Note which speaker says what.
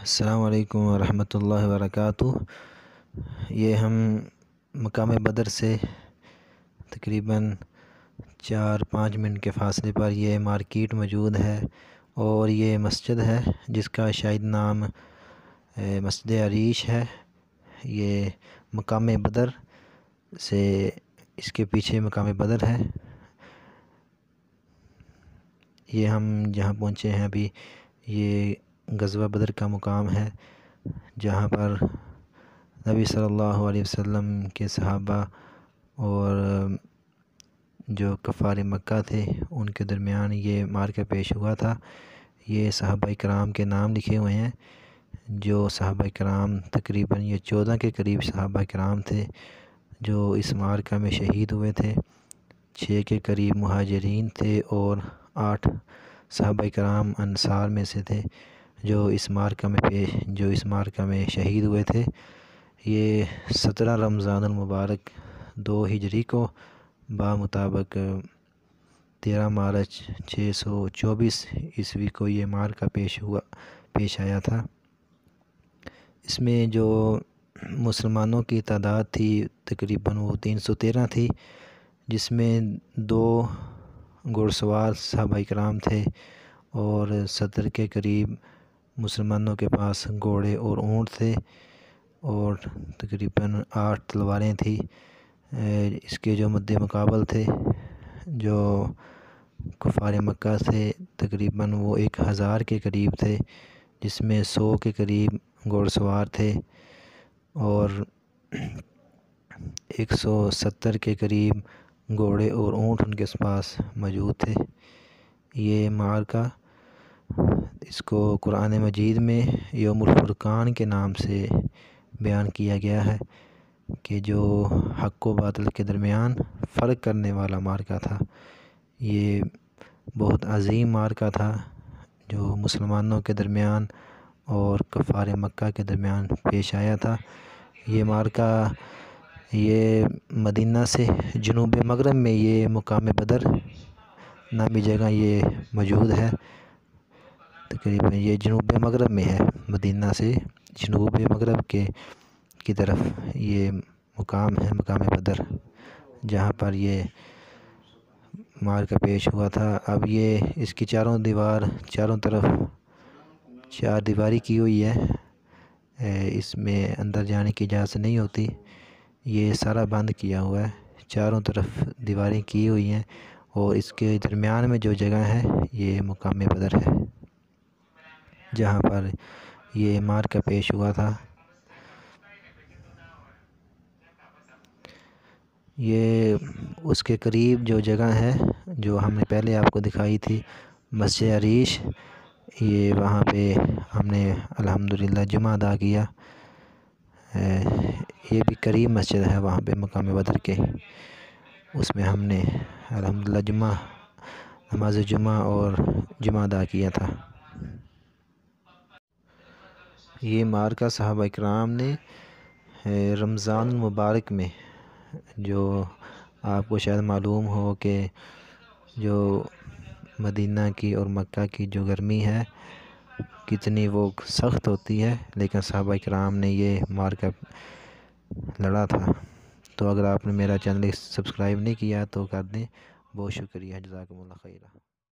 Speaker 1: السلام علیکم ورحمۃ اللہ وبرکاتہ۔ یہ ہم مقام بدر سے تقریباً 4-5 منٹ کے فاصلے پر یہ مارکیٹ موجود ہے، اور یہ مسجد ہے جس کا شاید نام مسجد عریش ہے۔ یہ مقام بدر سے اس کے پیچھے مقام بدر ہے۔ یہ ہم جہاں پہنچے ہیں ابھی، یہ غزوہ بدر کا مقام ہے، جہاں پر نبی صلی اللہ علیہ وسلم کے صحابہ اور جو کفار مکہ تھے ان کے درمیان یہ معرکہ پیش ہوا تھا۔ یہ صحابہ کرام کے نام لکھے ہوئے ہیں، جو صحابہ کرام تقریباً یہ 14 کے قریب صحابہ کرام تھے جو اس معرکہ میں شہید ہوئے تھے۔ 6 کے قریب مہاجرین تھے اور 8 صحابہ کرام انصار میں سے تھے جو اس معرکہ میں شہید ہوئے تھے۔ یہ 17 رمضان المبارک 2 ہجری کو بمطابق 13 مارچ 624 عیسوی کو یہ معرکہ پیش آیا تھا۔ اس میں جو مسلمانوں کی تعداد تھی تقریباً وہ 313 تھی، جس میں 2 گھوڑ سوار صحابہ کرام تھے اور 70 کے قریب مسلمانوں کے پاس گھوڑے اور اونٹ تھے، اور تقریباً 8 تلواریں تھیں۔ اس کے جو مد مقابل تھے جو کفار مکہ تھے تقریباً وہ 1000 کے قریب تھے، جس میں 100 کے قریب گھوڑ سوار تھے اور 170 کے قریب گھوڑے اور اونٹ ان کے پاس موجود تھے۔ یہ معرکہ اس کو قرآن مجید میں یوم الفرقان کے نام سے بیان کیا گیا ہے کہ جو حق و باطل کے درمیان فرق کرنے والا معرکہ تھا۔ یہ بہت عظیم معرکہ تھا جو مسلمانوں کے درمیان اور کفار مکہ کے درمیان پیش آیا تھا۔ یہ معرکہ یہ مدینہ سے جنوب مغرب میں یہ مقام بدر نامی جگہ یہ موجود ہے۔ تقریباً یہ جنوب مغرب میں ہے، مدینہ سے جنوب مغرب کی طرف یہ مقام ہے، مقام بدر، جہاں پر یہ معرکہ پیش ہوا تھا۔ اب یہ اس کی چاروں طرف 4 دیواری کی ہوئی ہے، اس میں اندر جانے کی اجازت نہیں ہوتی، یہ سارا بند کیا ہوا ہے، چاروں طرف دیواریں کی ہوئی ہیں، اور اس کے درمیان میں جو جگہ ہے یہ مقام بدر ہے جہاں پر یہ معرکہ پیش ہوا تھا۔ یہ اس کے قریب جو جگہ ہے جو ہم نے پہلے آپ کو دکھائی تھی، مسجد عریش، یہ وہاں پہ ہم نے الحمدللہ جمعہ ادا کیا۔ یہ بھی قریب مسجد ہے وہاں پہ مقام بدر کے، اس میں ہم نے الحمدللہ نماز جمعہ اور جمعہ ادا کیا تھا۔ یہ معرکہ صحابہ کرام نے رمضان المبارک میں، جو آپ کو شاید معلوم ہو کہ جو مدینہ کی اور مکہ کی جو گرمی ہے کتنی وہ سخت ہوتی ہے، لیکن صحابہ کرام نے یہ معرکہ لڑا تھا۔ تو اگر آپ نے میرا چینل سبسکرائب نہیں کیا تو کر دیں۔ بہت شکریہ، جزاکم اللہ خیرہ۔